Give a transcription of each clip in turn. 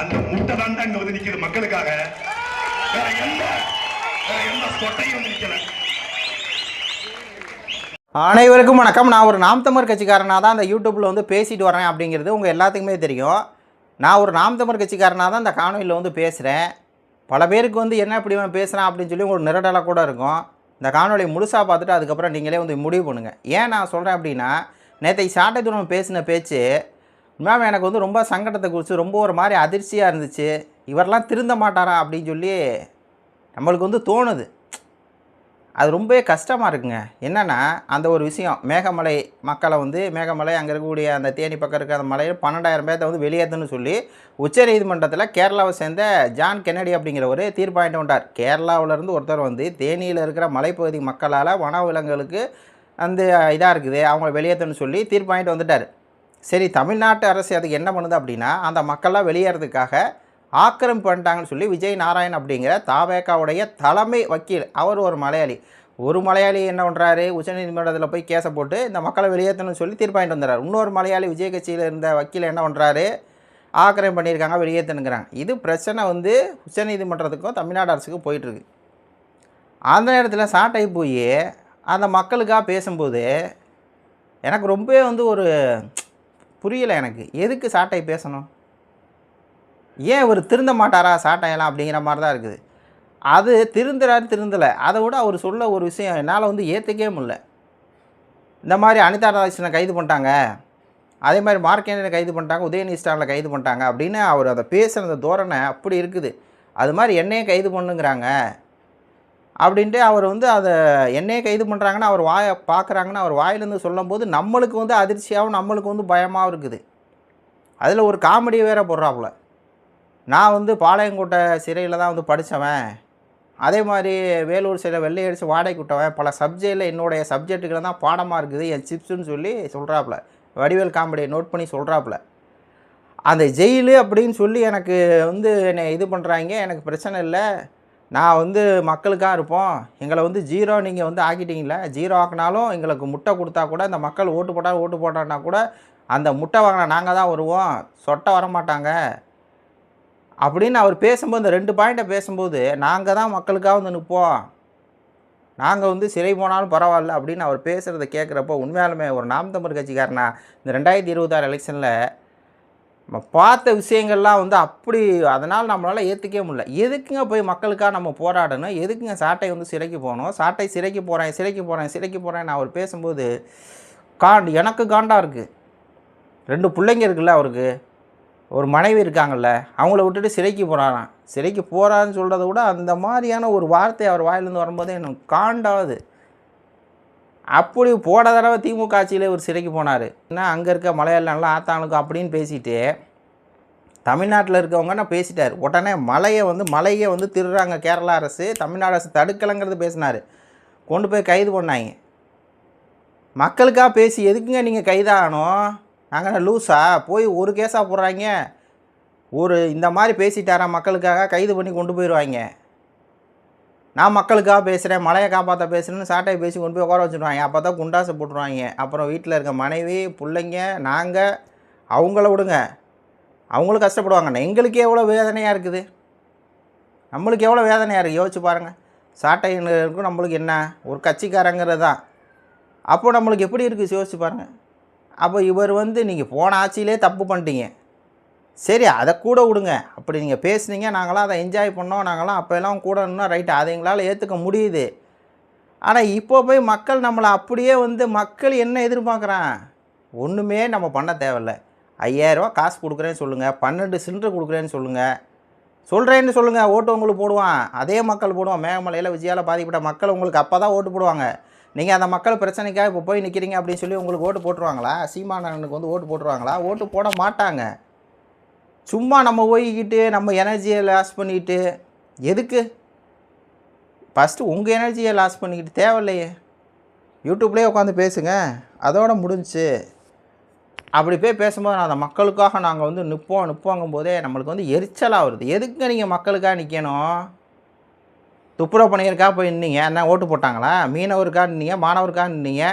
அந்த முட்டை தான் இங்க வந்து நிக்குது மக்களுக்காக. வேற எந்த சொட்டையும் வந்து நிக்கல. அனைவருக்கும் வணக்கம். நான் ஒரு நாம் தமிழர் கட்சிக்காரனாக தான் அந்த யூடியூப்பில் வந்து பேசிட்டு வரேன் அப்படிங்கிறது உங்கள் எல்லாத்துக்குமே தெரியும். நான் ஒரு நாம் தமிழர் கட்சிக்காரனாக தான் இந்த காணொலியில் வந்து பேசுகிறேன். பல பேருக்கு வந்து என்ன இப்படி பேசுகிறேன் அப்படின்னு சொல்லி ஒரு நிரடலாக கூட இருக்கும். இந்த காணொலி முழுசாக பார்த்துட்டு அதுக்கப்புறம் நீங்களே வந்து முடிவு பண்ணுங்கள். ஏன் நான் சொல்கிறேன் அப்படின்னா, நேற்றைக்கு சாட்டை துணை பேசின பேச்சு மேம் எனக்கு வந்து ரொம்ப சங்கடத்தை குறித்து ரொம்ப ஒரு மாதிரி அதிர்ச்சியாக இருந்துச்சு. இவரெல்லாம் திருந்த மாட்டாரா அப்படின்னு சொல்லி நம்மளுக்கு வந்து தோணுது. அது ரொம்பவே கஷ்டமாக இருக்குங்க. என்னென்னா, அந்த ஒரு விஷயம் மேகமலை மக்களை வந்து மேகமலை அங்கே இருக்கக்கூடிய அந்த தேனி பக்கம் இருக்கிற அந்த மலையில் 12,000 பேர்த்த வந்து வெளியேற்றணும்னு சொல்லி உச்சநீதிமன்றத்தில் கேரளாவை சேர்ந்த ஜான் கென்னடி அப்படிங்கிற ஒரு தீர்ப்பாயிட்டு வந்தார். கேரளாவிலேருந்து ஒருத்தர் வந்து தேனியில் இருக்கிற மலைப்பகுதி மக்களால் வனவிலங்குகளுக்கு அந்த இதாக இருக்குது, அவங்கள வெளியேற்றணும்னு சொல்லி தீர்ப்பாயிட்டு வந்துட்டார். சரி, தமிழ்நாட்டு அரசு அதுக்கு என்ன பண்ணுது அப்படின்னா, அந்த மக்கள்லாம் வெளியேறதுக்காக ஆக்கிரமிப்பு பண்ணிட்டாங்கன்னு சொல்லி விஜய் நாராயண் அப்படிங்கிற தாவேகாவுடைய தலைமை வக்கீல், அவர் ஒரு மலையாளி என்ன பண்ணுறாரு, உச்சநீதிமன்றத்தில் போய் கேஸை போட்டு இந்த மக்களை வெளியேற்றணும்னு சொல்லி தீர்ப்பாயிட்டு வந்துடுறாரு. இன்னொரு மலையாளி விஜய் கட்சியில் இருந்த வக்கீல் என்ன பண்ணுறாரு, ஆக்கிரமிப்பு பண்ணியிருக்காங்க வெளியேற்றணுங்கிறாங்க. இது பிரச்சனை வந்து உச்சநீதிமன்றத்துக்கும் தமிழ்நாடு அரசுக்கும் போயிட்டுருக்கு. அந்த நேரத்தில் சாட்டை போய் அந்த மக்களுக்காக பேசும்போது எனக்கு ரொம்பவே வந்து ஒரு புரியலை. எனக்கு எதுக்கு சாட்டை பேசணும், ஏன் இவர் திருந்த மாட்டாரா சாட்டையெல்லாம் அப்படிங்கிற மாதிரி தான் இருக்குது. அது திருந்தலை. அதை விட அவர் சொல்ல ஒரு விஷயம் என்னால் வந்து ஏற்றுக்கவே முடியல. இந்த மாதிரி அனிதா ராஜேஷனை கைது பண்ணிட்டாங்க, அதே மாதிரி மார்க்கெண்டை கைது பண்ணிட்டாங்க, உதயநிதி ஸ்டாலினை கைது பண்ணிட்டாங்க அப்படின்னு அவர் அதை பேசுகிற தோரணை அப்படி இருக்குது. அது மாதிரி என்னையே கைது பண்ணுங்கிறாங்க அப்படின்ட்டு அவர் வந்து அதை என்னையே கைது பண்ணுறாங்கன்னா அவர் வாயை பார்க்குறாங்கன்னா அவர் வாயிலேருந்து சொல்லும்போது நம்மளுக்கு வந்து அதிர்ச்சியாகவும் நம்மளுக்கு வந்து பயமாகவும் இருக்குது. அதில் ஒரு காமெடி வேறு போடுறாப்புல. நான் வந்து பாளையங்கோட்டை சிறையில் தான் வந்து படித்தவன், அதே மாதிரி வேலூர் சிறையில் வெள்ளை அடித்து வாடகைக்கு விட்டவன், பல சப்ஜெக்டில் என்னுடைய சப்ஜெக்ட்டுகளை தான் பாடமாக இருக்குது என் சிப்ஸுன்னு சொல்லி சொல்கிறாப்புல. வடிவேல் காமெடியை நோட் பண்ணி சொல்கிறாப்புல. அந்த ஜெயிலு அப்படின்னு சொல்லி எனக்கு வந்து என்னை இது பண்ணுறாங்க, எனக்கு பிரச்சனை இல்லை, நான் வந்து மக்களுக்காக இருப்போம், எங்களை வந்து ஜீரோ நீங்கள் வந்து ஆக்கிட்டீங்களே, ஜீரோ ஆக்கினாலும் எங்களுக்கு முட்டை கொடுத்தா கூட இந்த மக்கள் ஓட்டு போட்டான்னா கூட அந்த முட்டை வாங்கினா நாங்கள் தான் வருவோம், சொட்டை வரமாட்டாங்க அப்படின்னு அவர் பேசும்போது இந்த 2 பாயிண்ட்டை பேசும்போது நாங்கள் தான் மக்களுக்காக வந்து நிற்போம், நாங்கள் வந்து சிறை போனாலும் பரவாயில்ல அப்படின்னு அவர் பேசுகிறத கேட்குறப்போ உண்மையாலுமே ஒரு நாம் தமிழர் கட்சிக்காரனா இந்த 2026 எலெக்ஷனில் நம்ம பார்த்த விஷயங்கள்லாம் வந்து அப்படி அதனால் நம்மளால் ஏற்றுக்கவே முடியல. எதுக்குங்க போய் மக்களுக்காக நம்ம போராடணும், எதுக்குங்க சாட்டை வந்து சிறைக்கு போகணும், சாட்டை சிறைக்கு போகிறேன் நான் அவர் பேசும்போது எனக்கு காண்டாக இருக்குது. 2 பிள்ளைங்க இருக்குல்ல அவருக்கு, ஒரு மனைவி இருக்காங்கல்ல, அவங்கள விட்டுட்டு சிறைக்கு போகிறாராம். சிறைக்கு போகிறான்னு சொல்கிறத விட அந்த மாதிரியான ஒரு வார்த்தை அவர் வாயிலேருந்து வரும்போது எனக்கு காண்டாகுது. அப்படி போன தடவை திமுக ஆட்சியில் ஒரு சிறைக்கு போனார். ஏன்னா அங்கே இருக்க மலையாளம்லாம் ஆத்தானுக்கும் அப்படின்னு பேசிட்டு தமிழ்நாட்டில் இருக்கவங்க நான் பேசிட்டார். உடனே மலையை வந்து திருடுறாங்க கேரளா அரசு, தமிழ்நாடு அரசு தடுக்கலைங்கிறது பேசினார். கொண்டு போய் கைது பண்ணாங்க. மக்களுக்காக பேசி எதுக்குங்க நீங்கள் கைதாகணும், நாங்கள் லூஸா போய் ஒரு கேஸாக போடுறாங்க, ஒரு இந்த மாதிரி பேசிட்டாரா மக்களுக்காக கைது பண்ணி கொண்டு போயிடுவாங்க. நான் மக்களுக்காக பேசுகிறேன், மலையை காப்பாற்ற பேசுகிறேன்னு சாட்டையை பேசி கொண்டு போய் உட்கார வச்சுருவாங்க. அப்போ தான் குண்டாசை போட்டுருவாங்க. அப்புறம் வீட்டில் இருக்க மனைவி பிள்ளைங்க நாங்கள் அவங்கள விடுங்க, அவங்களும் கஷ்டப்படுவாங்க. எங்களுக்கே எவ்வளோ வேதனையாக இருக்குது, நம்மளுக்கு எவ்வளோ வேதனையாக இருக்குது யோசிச்சு பாருங்கள். சாட்டைக்கும் நம்மளுக்கு என்ன ஒரு கட்சிக்காரங்கிறது தான். அப்போ நம்மளுக்கு எப்படி இருக்குது யோசிச்சு பாருங்கள். அப்போ இவர் வந்து நீங்கள் போன ஆட்சியிலே தப்பு பண்ணிட்டீங்க, சரி அதை கூட விடுங்க, அப்படி நீங்கள் பேசுனீங்க, நாங்களாம் அதை என்ஜாய் பண்ணோம், நாங்களாம் அப்போல்லாம் கூட இன்னும் ரைட்டு, அதை எங்களால் ஏற்றுக்க முடியுது. ஆனால் இப்போ போய் மக்கள் நம்மளை அப்படியே வந்து மக்கள் என்ன எதிர்பார்க்குறான், ஒன்றுமே நம்ம பண்ண தேவையில்லை. 5,000 ரூபா காசு கொடுக்குறேன்னு சொல்லுங்கள், 12 சிலிண்டர் கொடுக்குறேன்னு சொல்லுங்கள், ஓட்டு உங்களுக்கு போடுவான். அதே மக்கள் போடுவான். மேகமலையில் விஜயால் பாதிக்கப்பட்ட மக்கள் உங்களுக்கு அப்போ தான் ஓட்டு போடுவாங்க. நீங்கள் அந்த மக்கள் பிரச்சனைக்காக இப்போ போய் நிற்கிறீங்க அப்படின்னு சொல்லி உங்களுக்கு ஓட்டு போட்டுருவாங்களா, சீமானனுக்கு வந்து ஓட்டு போட்டுருவாங்களா, ஓட்டு போட மாட்டாங்க. சும்மா நம்ம போய்கிட்டு நம்ம எனர்ஜியை லாஸ் பண்ணிக்கிட்டு எதுக்கு, ஃபஸ்ட்டு உங்கள் எனர்ஜியை லாஸ் பண்ணிக்கிட்டு தேவையில்லையே, யூடியூப்லேயே உட்காந்து பேசுங்க, அதோட முடிஞ்சிச்சு. அப்படி போய் பேசும்போது நான் அந்த மக்களுக்காக நாங்கள் வந்து நிற்போங்கும் போதே நம்மளுக்கு வந்து எரிச்சலாக வருது. எதுக்குங்க நீங்கள் மக்களுக்காக நிற்கணும், துப்புரவு பணியருக்காக போய் நின்னீங்க, என்ன ஓட்டு போட்டாங்களா, மீனவருக்காக நின்னீங்க, மாணவருக்காக நின்னீங்க,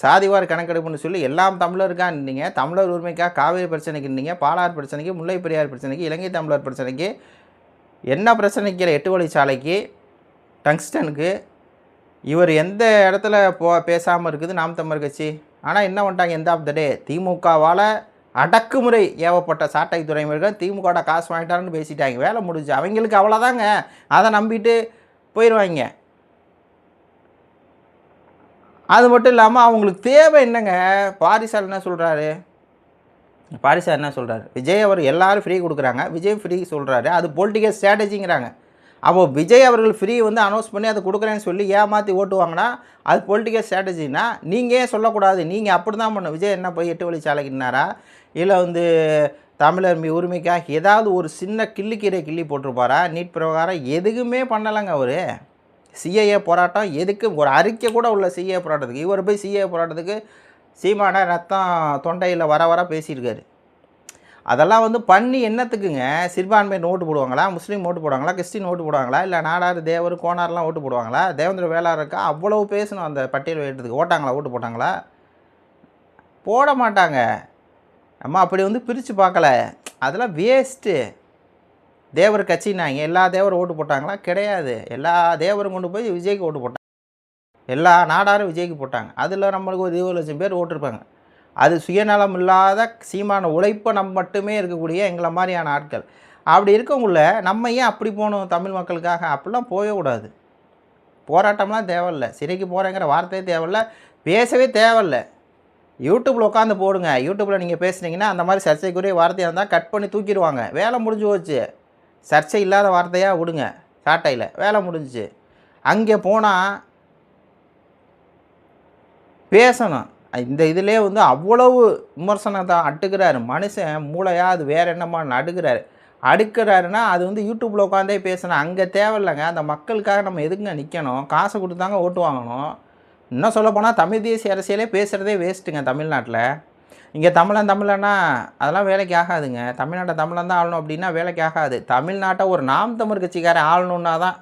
சாதிவார் கணக்கெடுப்புன்னு சொல்லி எல்லாம் தமிழருக்காக நின்னீங்க. தமிழர் உரிமைக்காக காவேரி பிரச்சனைக்கு நின்னீங்க, பாலாறு பிரச்சனைக்கு, முல்லை பெரியார் பிரச்சனைக்கு, இலங்கை தமிழர் பிரச்சனைக்கு, என்ன பிரச்சனைக்கு 8 வழிச்சாலைக்கு, டங்ஸ்டனுக்கு. இவர் எந்த இடத்துல பேசாமல் இருக்குது நாம் தமிழர் கட்சி. ஆனால் என்ன பண்ணிட்டாங்க, எந்த ஆஃப் த டே திமுகவால் அடக்குமுறை ஏவப்பட்ட சாட்டை துறைமுறைகள் திமுகவோட காசு வாங்கிட்டாருன்னு பேசிட்டாங்க. வேலை முடிஞ்சு. அவங்களுக்கு அவ்வளோதாங்க. அதை நம்பிட்டு போயிடுவாங்க. அது மட்டும் இல்லாமல் அவங்களுக்கு தேவை என்னங்க, பாரிசார் என்ன சொல்கிறாரு, பாரிசார் என்ன சொல்கிறாரு, விஜய் அவர் எல்லோரும் ஃப்ரீ கொடுக்குறாங்க, விஜய் ஃப்ரீ சொல்கிறாரு, அது பொலிட்டிக்கல் ஸ்ட்ராட்டஜிங்கிறாங்க. அப்போது விஜய் அவர்கள் ஃப்ரீ வந்து அனௌன்ஸ் பண்ணி அதை கொடுக்குறேன்னு சொல்லி ஏமாற்றி ஓட்டுவாங்கன்னா அது பொலிட்டிக்கல் ஸ்ட்ராட்டஜின்னா நீங்கள் ஏன் சொல்லக்கூடாது, நீங்கள் அப்படி தான் பண்ணணும். விஜய் என்ன போய் 8 வழிச்சாலைக்குனாரா, இல்லை வந்து தமிழர் உரிமைக்காக ஏதாவது ஒரு சின்ன கிள்ளிக்கீரை கிள்ளி போட்டிருப்பாரா, நீட் பிரகாரம் எதுக்குமே பண்ணலைங்க அவர். சிஏஏ போராட்டம் எதுக்கு, ஒரு அறிக்கை கூட உள்ள சிஏஏ போராட்டத்துக்கு. இவர் போய் சிஏஏ போராட்டத்துக்கு சீமான ரத்தம் தொண்டையில் வர வர பேசியிருக்காரு. அதெல்லாம் வந்து பண்ணி என்னத்துக்குங்க, சிறுபான்மையினர் ஓட்டு போடுவாங்களா, முஸ்லீம் ஓட்டு போடுவாங்களா, கிறிஸ்டின் ஓட்டு போடுவாங்களா, இல்லை நாடார் தேவர் கோனார்லாம் ஓட்டு போடுவாங்களா, தேவேந்திர வேளாளருக்கா அவ்வளவு பேசணும் அந்த பட்டியல் வைக்கிறதுக்கு. ஓட்டாங்களா, ஓட்டு போட்டாங்களா, போட மாட்டாங்க. நம்ம அப்படி வந்து பிரித்து பார்க்கல, அதெல்லாம் வேஸ்ட்டு. தேவர் கட்சினாங்க, எல்லா தேவரும் ஓட்டு போட்டாங்களா, கிடையாது. எல்லா தேவரும் கொண்டு போய் விஜய்க்கு ஓட்டு போட்டாங்க, எல்லா நாடாரும் விஜய்க்கு போட்டாங்க. அதில் நம்மளுக்கு ஒரு 20 லட்சம் பேர் ஓட்டிருப்பாங்க. அது சுயநலம் இல்லாத சீமான உழைப்பை மட்டுமே இருக்கக்கூடிய எங்களை மாதிரியான ஆட்கள். அப்படி இருக்கவங்கள நம்ம ஏன் அப்படி போகணும் தமிழ் மக்களுக்காக, அப்படிலாம் போகவே கூடாது. போராட்டம்லாம் தேவையில்லை, சிறைக்கு போகிறேங்கிற வார்த்தையே தேவையில்லை, பேசவே தேவையில்லை. யூடியூப்பில் உட்காந்து போடுங்க. யூடியூப்பில் நீங்கள் பேசுனீங்கன்னா அந்த மாதிரி சர்ச்சைக்குரிய வார்த்தையாக இருந்தால் கட் பண்ணி தூக்கிடுவாங்க, வேலை முடிஞ்சு போச்சு. சர்ச்சை இல்லாத வார்த்தையாக விடுங்க, சாட்டையில் வேலை முடிஞ்சிச்சு. அங்கே போனால் பேசணும். இந்த இதிலே வந்து அவ்வளவு விமர்சனத்தை அடுக்கிறாரு மனுஷன். மூளையாக அது வேறு என்னமா அடுக்கிறாருன்னா அது வந்து யூடியூப்பில் உட்காந்தே பேசணும். அங்கே தேவையில்லைங்க. அந்த மக்களுக்காக நம்ம எதுக்குங்க நிற்கணும், காசை கொடுத்தாங்க ஓட்டு வாங்கணும். இன்னும் சொல்லப்போனால் தமிழ் தேசிய அரசியலே பேசுகிறதே வேஸ்ட்டுங்க தமிழ்நாட்டில். இங்கே தமிழன்னா அதெல்லாம் வேலைக்கு ஆகாதுங்க. தமிழ்நாட்டை தமிழன் தான் ஆளணும் அப்படின்னா வேலைக்கு ஆகாது. தமிழ்நாட்டை ஒரு நாம் தமிழ் கட்சிக்காரன் ஆளணுன்னா தான்,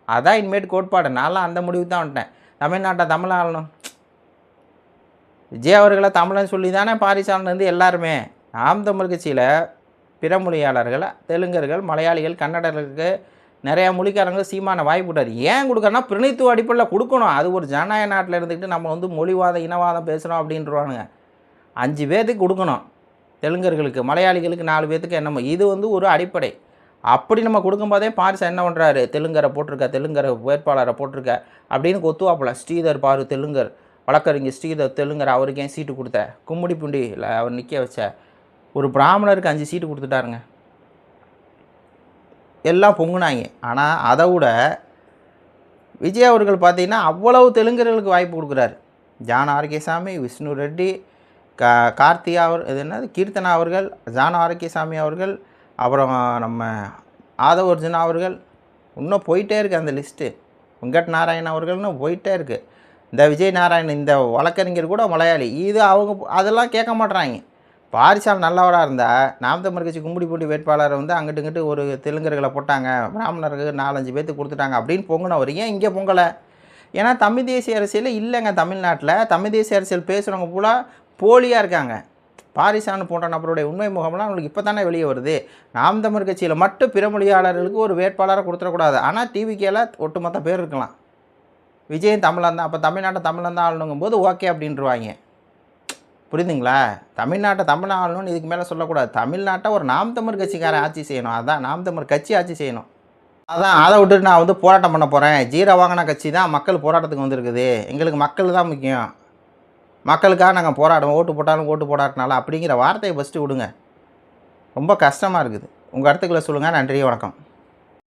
அதான் இனிமேட்டு கோட்பாடு. நான்லாம் அந்த முடிவுக்கு தான் வந்துட்டேன். தமிழ்நாட்டை தமிழ் ஆளணும். விஜய் அவர்களை தமிழன் சொல்லி தானே பாரிசாலன் எல்லாருமே. நாம் தமிழ் கட்சியில் பிற மொழியாளர்கள், தெலுங்கர்கள், மலையாளிகள், கன்னடர்களுக்கு நிறையா மொழிக்காரங்க சீமான வாய்ப்பு விட்டார். ஏன் கொடுக்குறேன்னா பிரணித்துவ அடிப்படையில் கொடுக்கணும். அது ஒரு ஜனநாயக நாட்டில் இருந்துக்கிட்டு நம்ம வந்து மொழிவாதம் இனவாதம் பேசுகிறோம் அப்படின்றவானுங்க. 5 பேர்த்துக்கு கொடுக்கணும், தெலுங்கர்களுக்கு, மலையாளிகளுக்கு 4 பேர்த்துக்கு என்னமோ. இது வந்து ஒரு அடிப்படை. அப்படி நம்ம கொடுக்கும்போதே பாரிசா என்ன பண்ணுறாரு, தெலுங்கரை போட்டிருக்க, தெலுங்கரை வேட்பாளரை போட்டிருக்க அப்படின்னு கொத்துவாப்பில். ஸ்ரீதர் பாரு தெலுங்கர், வழக்கறிஞர் ஸ்ரீதர் தெலுங்கர், அவருக்கு ஏன் சீட்டு கொடுத்த, கும்முடி புண்டியில் அவர் நிற்க வச்ச, ஒரு பிராமணருக்கு 5 சீட்டு கொடுத்துட்டாருங்க. எல்லாம் பொங்குனாங்க. ஆனால் அதை விட விஜய் அவர்கள் பார்த்தீங்கன்னா அவ்வளவு தெலுங்கர்களுக்கு வாய்ப்பு கொடுக்குறாரு. ஜான் ஆரோக்கியசாமி, விஷ்ணு ரெட்டி, கார்த்தியா இது என்னது கீர்த்தனா அவர்கள், ஜான் ஆரோக்கியசாமி அவர்கள், அப்புறம் நம்ம ஆதவ் அர்ஜுனா அவர்கள், இன்னும் போயிட்டே இருக்குது அந்த லிஸ்ட்டு. வெங்கட் நாராயணன் அவர்கள்னு போயிட்டே இருக்குது. இந்த விஜய் நாராயணன் இந்த வழக்கறிஞர் கூட மலையாளி. இது அவங்க அதெல்லாம் கேட்க மாட்றாங்க. பாரிசால் நல்லவராக இருந்தால் நாம் தமிழ் கட்சி கும்படி போட்டி வேட்பாளரை வந்து அங்கிட்டு இங்கிட்டு ஒரு தெலுங்கர்களை போட்டாங்க, பிராமணருக்கு 4-5 பேர்த்துக்கு கொடுத்துட்டாங்க அப்படின்னு பொங்கினவர் ஏன் இங்கே பொங்கலை? ஏன்னா தமிழ் தேசிய அரசியல் இல்லைங்க தமிழ்நாட்டில். தமிழ் தேசிய அரசியல் பேசுகிறவங்க பூரா போலியாக இருக்காங்க. பாரிசான் போன்ற நபருடைய உண்மை முகம்லாம் அவங்களுக்கு இப்போ தானே வெளியே வருது. நாம் தமிழ் கட்சியில் மட்டும் பிற மொழியாளர்களுக்கு ஒரு வேட்பாளரை கொடுத்துடக்கூடாது. ஆனால் டிவிக்கேல ஒட்டுமொத்த பேர் இருக்கலாம். விஜயன் தமிழன் தான், அப்போ தமிழ்நாட்டை தமிழன் தான் ஆளணுங்கும் போது ஓகே அப்படின்ட்டுருவாங்க. புரியுதுங்களா? தமிழ்நாட்டை தமிழ் ஆளணும்னு இதுக்கு மேலே சொல்லக்கூடாது. தமிழ்நாட்டை ஒரு நாம் தமிழ் கட்சிக்காரன் ஆட்சி செய்யணும். அதுதான் நாம் தமிழ் கட்சி ஆட்சி செய்யணும். அதான் அதை விட்டுட்டு நான் வந்து போராட்டம் பண்ண போகிறேன், ஜீரோ வாங்கின கட்சி தான் மக்கள் போராட்டத்துக்கு வந்துருக்குது, எங்களுக்கு மக்கள் தான் முக்கியம், மக்களுக்காக நாங்கள் போராடுவோம், ஓட்டு போட்டாலும் ஓட்டு போடாட்டினாலும் அப்படிங்கிற வார்த்தையை ஃபஸ்ட்டு விடுங்க. ரொம்ப கஷ்டமாக இருக்குது. உங்கள் கருத்துக்களை சொல்லுங்கள். நன்றி, வணக்கம்.